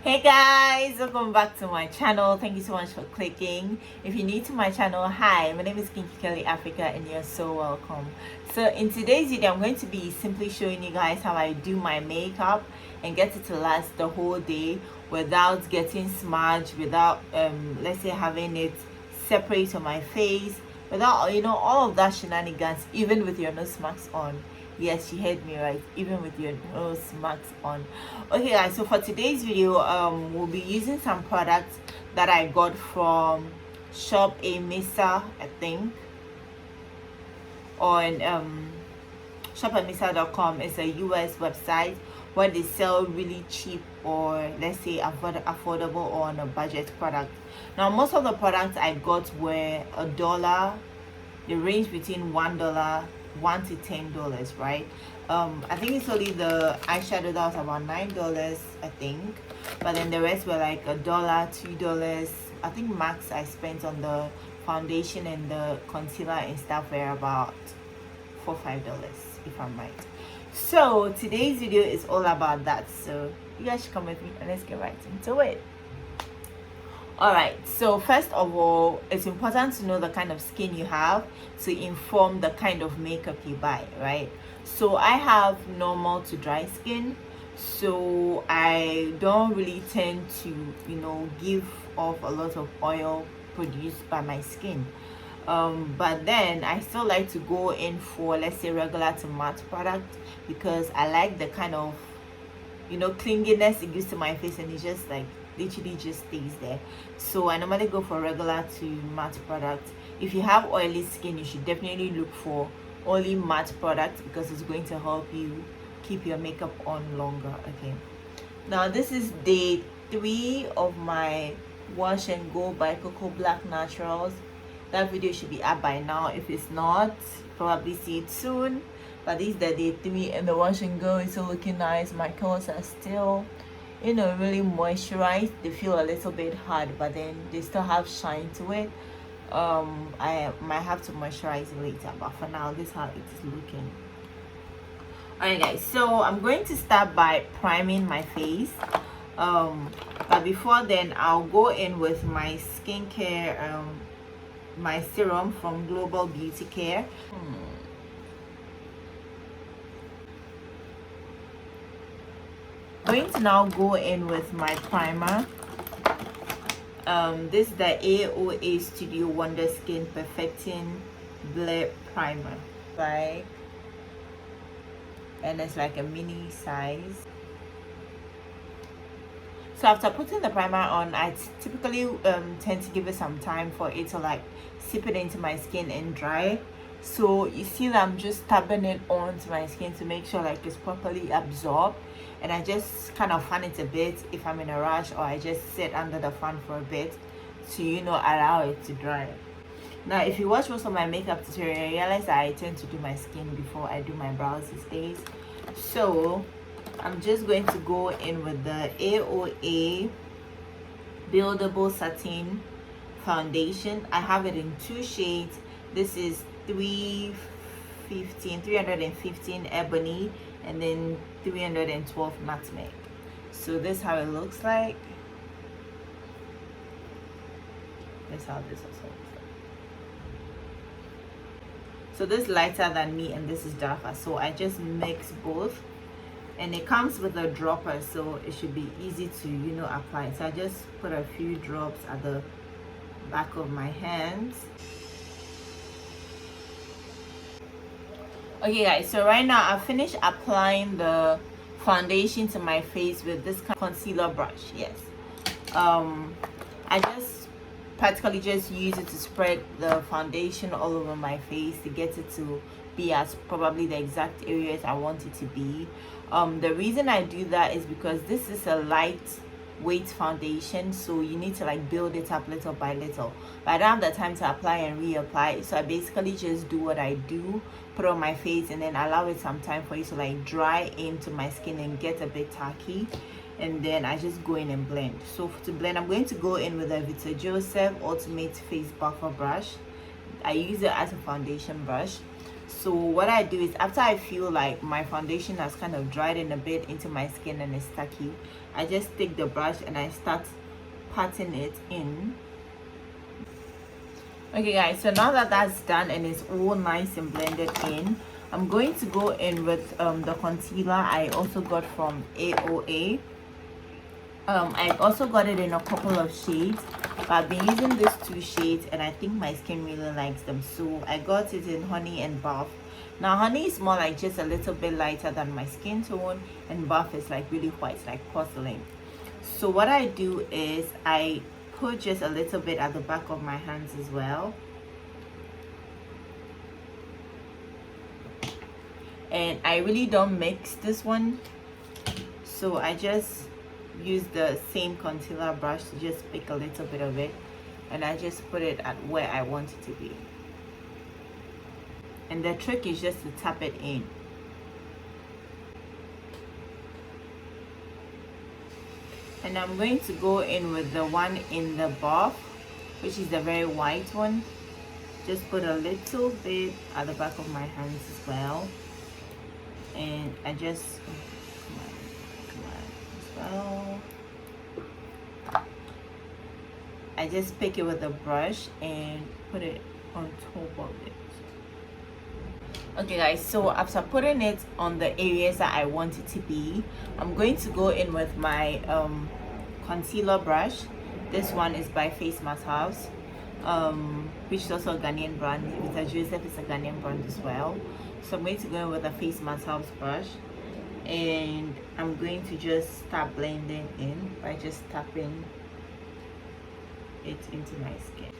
Hey guys, welcome back to my channel. Thank you so much for clicking. If you're new to my channel, hi, my name is Kinky Kelly Africa and you're so welcome. So in today's video, I'm going to be simply showing you guys how I do my makeup and get it to last the whole day without getting smudged, without let's say having it separate on my face, without all of that shenanigans, even with your nose mask on. Yes, you heard me right, even with your nose mask on. Okay guys, so for today's video we'll be using some products that I got from shopmissa, I think, on shopmissa.com. It's a US website where they sell really cheap, or let's say affordable, or on a budget product. Now most of the products I got were $1. They range between $1 to $10, right? I think it's only the eyeshadow that was about $9, I think, but then the rest were like $1, $2. I think max I spent on the foundation and the concealer and stuff were about $4-5, if I'm right. So today's video is all about that, so you guys should come with me and let's get right into it. Alright, so first of all, it's important to know the kind of skin you have to inform the kind of makeup you buy, right? So I have normal to dry skin, so I don't really tend to give off a lot of oil produced by my skin, but then I still like to go in for, let's say, regular to matte product, because I like the kind of clinginess it gives to my face, and it's just like literally just stays there. So I normally go for regular to matte product. If you have oily skin, you should definitely look for only matte products, because it's going to help you keep your makeup on longer. Okay, now this is day 3 of my wash and go by Cocoa Black Naturals. That video should be up by now. If it's not, probably see it soon. But this is the day 3 and the wash and go is still looking nice. My curls are still really moisturized. They feel a little bit hard, but then they still have shine to it. I might have to moisturize it later, but for now this is how it is looking. Alright guys, so I'm going to start by priming my face, but before then I'll go in with my skincare, my serum from Global Beauty Care. I'm going to now go in with my primer. This is the AOA Studio Wonder Skin Perfecting Blur Primer, right? And it's like a mini size. So after putting the primer on, I typically tend to give it some time for it to like seep it into my skin and dry. So you see that I'm just tapping it onto my skin to make sure like it's properly absorbed, and I just kind of fan it a bit if I'm in a rush, or I just sit under the fan for a bit to allow it to dry. Now if you watch most of my makeup tutorial, you realize that I tend to do my skin before I do my brows these days. So I'm just going to go in with the AOA Buildable Satin foundation. I have it in 2 shades. This is 315 ebony, and then 312 nutmeg. So this is how it looks like. This is how this also looks like. So this is lighter than me and this is darker, so I just mix both, and it comes with a dropper, so it should be easy to apply. So I just put a few drops at the back of my hands. Okay guys, so right now I finished applying the foundation to my face with this concealer brush. Yes, I just practically just use it to spread the foundation all over my face to get it to be as probably the exact areas I want it to be. The reason I do that is because this is a lightweight foundation, so you need to like build it up little by little, but I don't have the time to apply and reapply. So I basically just do what I do, put on my face, and then allow it some time for it to like dry into my skin and get a bit tacky, and then I just go in and blend. So to blend, I'm going to go in with a Vita Joseph Ultimate Face Buffer Brush. I use it as a foundation brush. So what I do is, after I feel like my foundation has kind of dried in a bit into my skin and it's tacky, I just take the brush and I start patting it in. Okay guys, so now that that's done and it's all nice and blended in, I'm going to go in with the concealer I also got from AOA. I also got it in a couple of shades, but I've been using these two shades and I think my skin really likes them, so I got it in Honey and Buff. Now Honey is more like just a little bit lighter than my skin tone, and Buff is like really white, like porcelain. So what I do is I put just a little bit at the back of my hands as well, and I really don't mix this one, so I just use the same concealer brush to just pick a little bit of it, and I just put it at where I want it to be. And the trick is just to tap it in. And I'm going to go in with the one in the Buff, which is the very white one. Just put a little bit at the back of my hands as well, and I just I just pick it with a brush and put it on top of it. Okay guys, so after putting it on the areas that I want it to be, I'm going to go in with my concealer brush. This one is by Face Mask House, which is also a Ghanaian brand. Mr. Joseph is a Ghanaian brand as well. So I'm going to go in with a Face Mask House brush, and I'm going to just start blending in by just tapping it into my skin.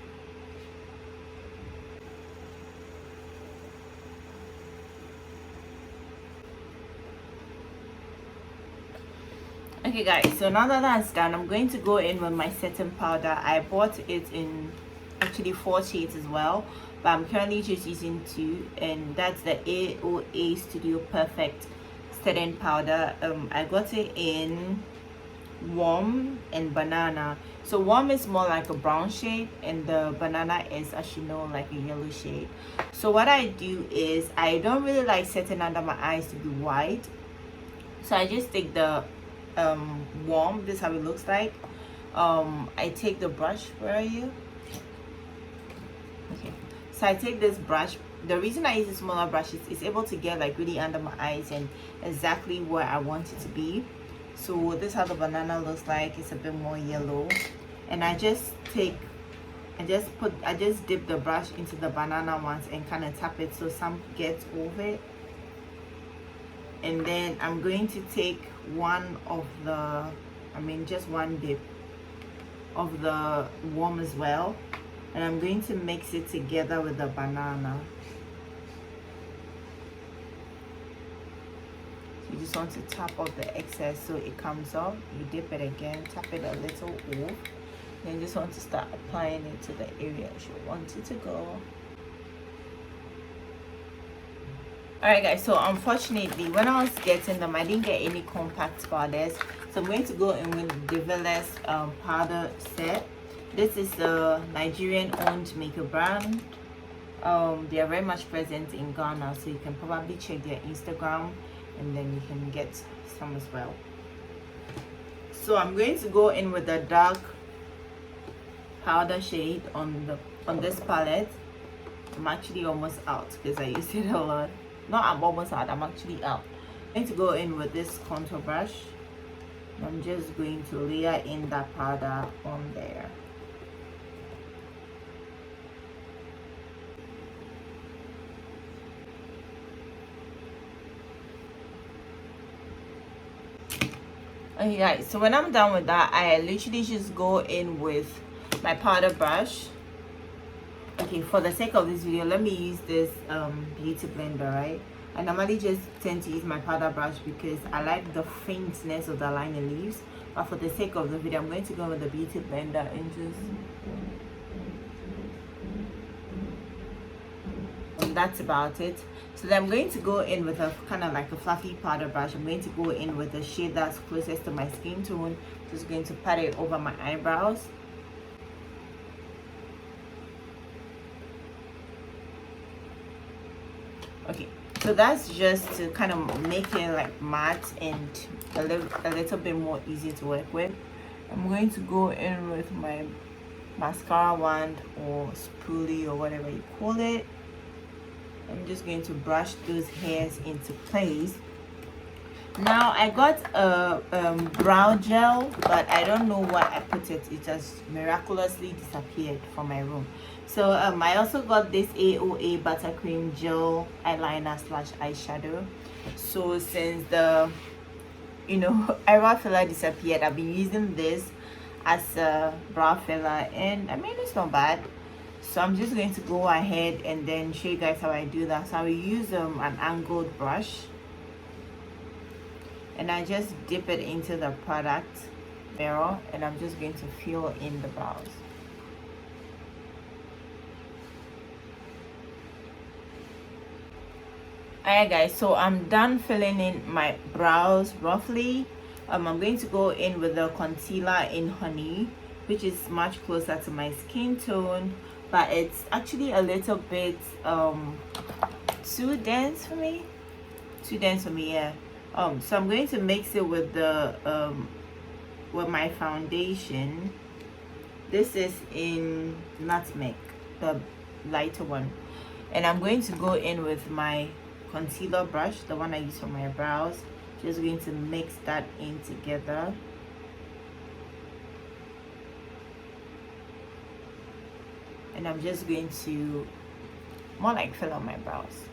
Okay guys, so now that that's done, I'm going to go in with my setting powder. I bought it in actually 4 shades as well, but I'm currently just using 2, and that's the AOA Studio Perfect setting powder. I got it in Warm and Banana. So Warm is more like a brown shade, and the Banana is, as you know, like a yellow shade. So what I do is, I don't really like setting under my eyes to be white, so I just take the Warm. This is how it looks like. I take the brush. Where are you? Okay, so I take this brush. The reason I use a smaller brush is it's able to get like really under my eyes and exactly where I want it to be. So this is how the Banana looks like. It's a bit more yellow, and I just dip the brush into the Banana once and kind of tap it so some gets over it. And then I'm going to take just one dip of the Warm as well, and I'm going to mix it together with the Banana. You just want to tap off the excess so it comes off. You dip it again, tap it a little off, then you just want to start applying it to the areas you want it to go. Alright guys, so unfortunately when I was getting them, I didn't get any compact powders, so I'm going to go in with Devile's powder set. This is the Nigerian owned makeup brand. They are very much present in Ghana, so you can probably check their Instagram and then you can get some as well. So I'm going to go in with the dark powder shade on this palette. I'm actually almost out because I used it a lot. No, I'm almost out. I'm actually out. I'm going to go in with this contour brush. I'm just going to layer in that powder on there. Okay guys, so when I'm done with that, I literally just go in with my powder brush. Okay, for the sake of this video, let me use this beauty blender, right? I normally just tend to use my powder brush because I like the faintness of the liner leaves, but for the sake of the video, I'm going to go with the beauty blender and just that's about it. So then I'm going to go in with a kind of like a fluffy powder brush. I'm going to go in with the shade that's closest to my skin tone. Just going to pat it over my eyebrows. So that's just to kind of make it like matte and a little bit more easy to work with. I'm going to go in with my mascara wand or spoolie or whatever you call it. I'm just going to brush those hairs into place. Now I got a brow gel, but I don't know where I put it. It just miraculously disappeared from my room. So I also got this AOA Buttercream Gel Eyeliner slash eyeshadow. So since the eyebrow filler disappeared, I've been using this as a brow filler, and I mean, it's not bad. So I'm just going to go ahead and then show you guys how I do that. So I will use an angled brush, and I just dip it into the product mirror, and I'm just going to fill in the brows. Alright guys, so I'm done filling in my brows roughly. I'm going to go in with the concealer in Honey, which is much closer to my skin tone, but it's actually a little bit too dense for me. Yeah. So I'm going to mix it with the with my foundation. This is in Nutmeg, the lighter one, and I'm going to go in with my concealer brush, the one I use for my brows. Just going to mix that in together. And I'm just going to more like fill out my brows.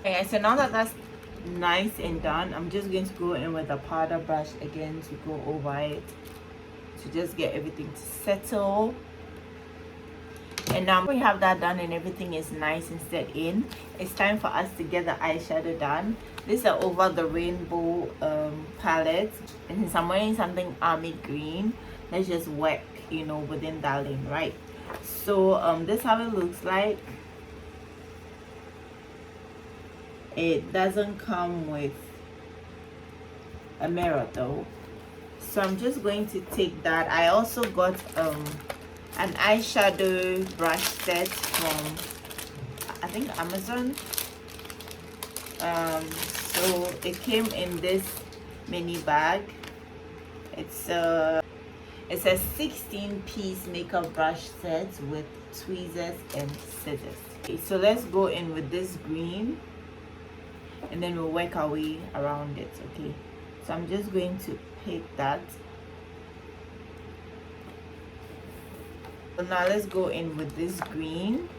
Okay, so now that that's nice and done, I'm just going to go in with a powder brush again to go over it to just get everything to settle. And now we have that done and everything is nice and set in, it's time for us to get the eyeshadow done. These are Over the Rainbow palette, and since I'm wearing something army green, let's just work within that lane, right? So this is how it looks like. It doesn't come with a mirror though, so I'm just going to take that. I also got an eyeshadow brush set from, I think, Amazon. So it came in this mini bag. It's a 16-piece makeup brush set with tweezers and scissors. Okay, so let's go in with this green, and then we'll work our way around it. Okay, so I'm just going to pick that. So now let's go in with this green.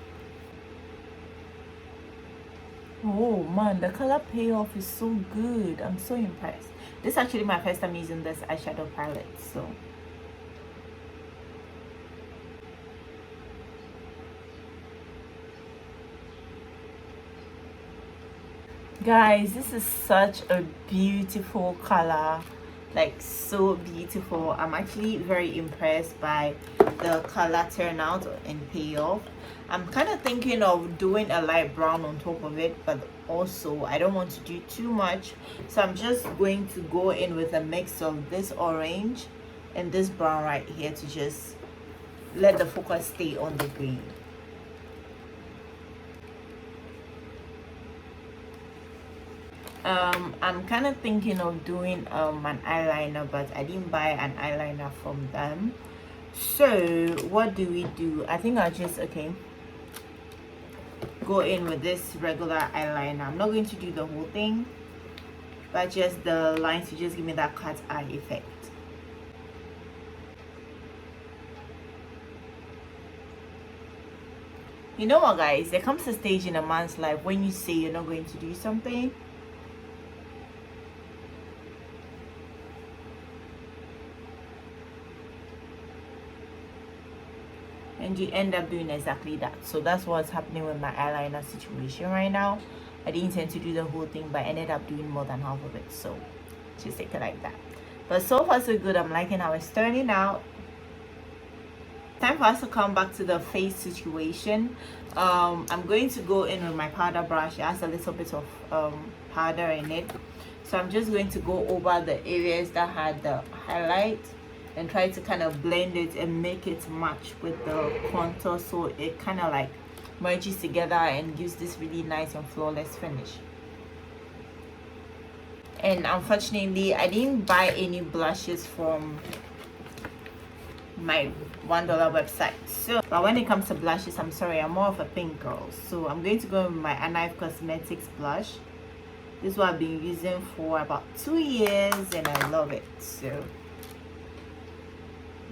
Oh man, the color payoff is so good. I'm so impressed. This is actually my first time using this eyeshadow palette, so guys, this is such a beautiful color, like so beautiful. I'm actually very impressed by the color turnout and payoff. I'm kind of thinking of doing a light brown on top of it, but also I don't want to do too much, so I'm just going to go in with a mix of this orange and this brown right here to just let the focus stay on the green. I'm kind of thinking of doing an eyeliner, but I didn't buy an eyeliner from them. So what do? I think I'll just go in with this regular eyeliner. I'm not going to do the whole thing, but just the lines to just give me that cat eye effect. You know what, guys, there comes a stage in a man's life when you say you're not going to do something, and you end up doing exactly that. So that's what's happening with my eyeliner situation right now. I didn't intend to do the whole thing, but I ended up doing more than half of it, so just take it like that. But so far so good. I'm liking how it's turning out. Time for us to come back to the face situation. I'm going to go in with my powder brush. It has a little bit of powder in it, so I'm just going to go over the areas that had the highlight and try to kind of blend it and make it match with the contour, so it kind of like merges together and gives this really nice and flawless finish. And unfortunately I didn't buy any blushes from my $1 website, so but when it comes to blushes, I'm sorry, I'm more of a pink girl, so I'm going to go with my Knife Cosmetics blush. This is what I've been using for about 2 years and I love it. So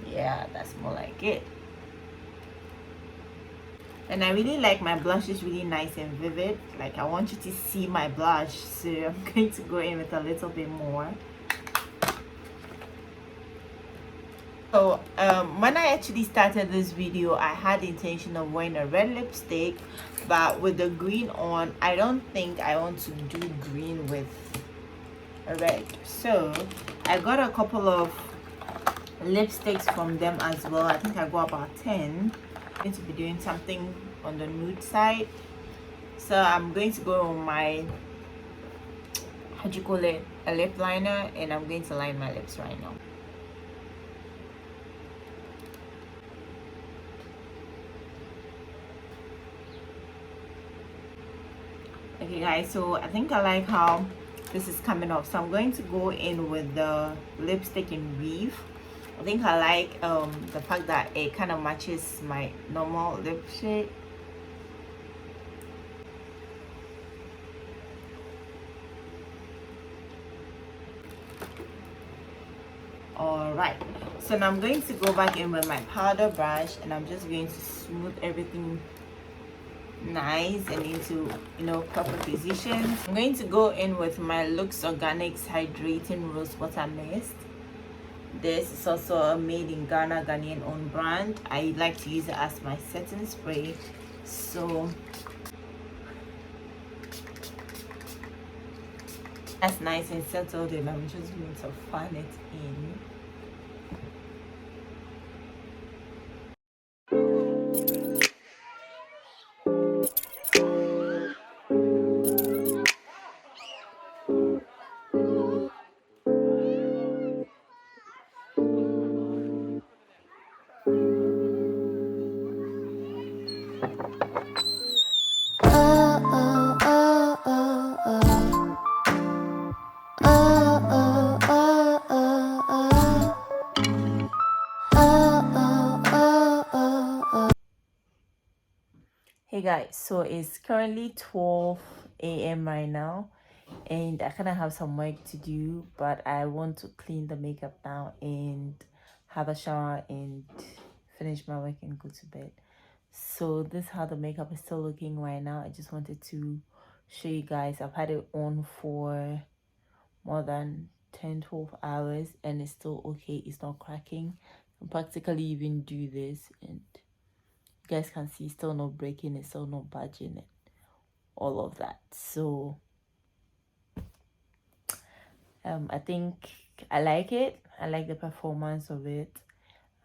yeah, that's more like it. And I really like my blushes really nice and vivid. Like, I want you to see my blush, so I'm going to go in with a little bit more. So when I actually started this video, I had the intention of wearing a red lipstick, but with the green on, I don't think I want to do green with a red. So I got a couple of lipsticks from them as well. I think I got about 10. I'm going to be doing something on the nude side, so I'm going to go on my, how do you call it, a lip liner, and I'm going to line my lips right now. Okay guys, so I think I like how this is coming off, so I'm going to go in with the lipstick in Weave. I think I like the fact that it kind of matches my normal lip shade. Alright, so now I'm going to go back in with my powder brush and I'm just going to smooth everything nice and into, you know, proper positions. I'm going to go in with my Luxe Organics Hydrating Rose Water Mist. This is also a made in Ghana, Ghanaian owned brand. I like to use it as my setting spray. So that's nice and settled, and I'm just going to fan it in. Hey guys, so it's currently 12 a.m. right now, and I kind of have some work to do, but I want to clean the makeup now and have a shower and finish my work and go to bed. So this is how the makeup is still looking right now. I just wanted to show you guys. I've had it on for more than 10-12 hours and it's still okay. It's not cracking. I can practically even do this and you guys can see still not breaking, it's still not budging it, all of that. So I think I like it. I like the performance of it.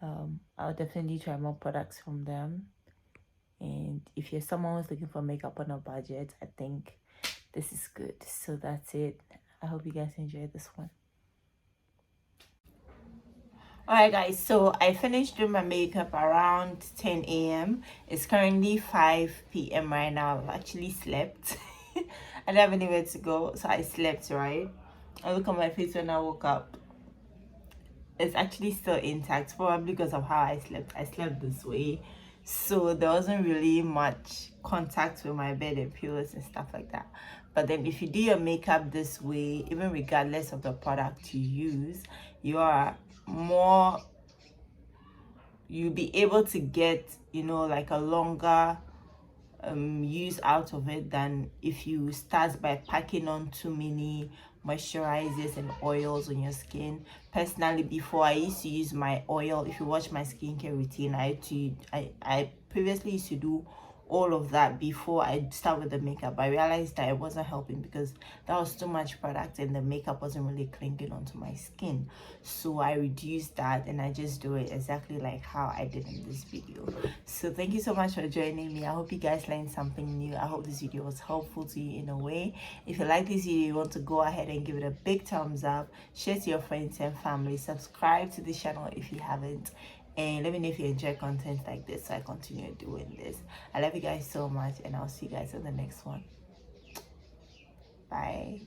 I'll definitely try more products from them, and if you're someone who's looking for makeup on a budget, I think this is good. So that's it. I hope you guys enjoyed this one. Alright guys, so I finished doing my makeup around 10 a.m. It's currently 5 p.m. right now. I've actually slept. I didn't have anywhere to go, so I slept, right? I look at my face when I woke up. It's actually still intact, probably because of how I slept. I slept this way, so there wasn't really much contact with my bed and pillows and stuff like that. But then if you do your makeup this way, even regardless of the product you use, you'll be able to get, you know, like a longer use out of it than if you start by packing on too many moisturizers and oils on your skin. Personally, before I used to use my oil. If you watch my skincare routine, I previously used to do all of that before I start with the makeup. I realized that it wasn't helping because that was too much product and the makeup wasn't really clinging onto my skin. So I reduced that and I just do it exactly like how I did in this video. So thank you so much for joining me. I hope you guys learned something new. I hope this video was helpful to you in a way. If you like this video, you want to go ahead and give it a big thumbs up, share to your friends and family, subscribe to the channel if you haven't, and let me know if you enjoy content like this so I continue doing this. I love you guys so much, and I'll see you guys in the next one. Bye.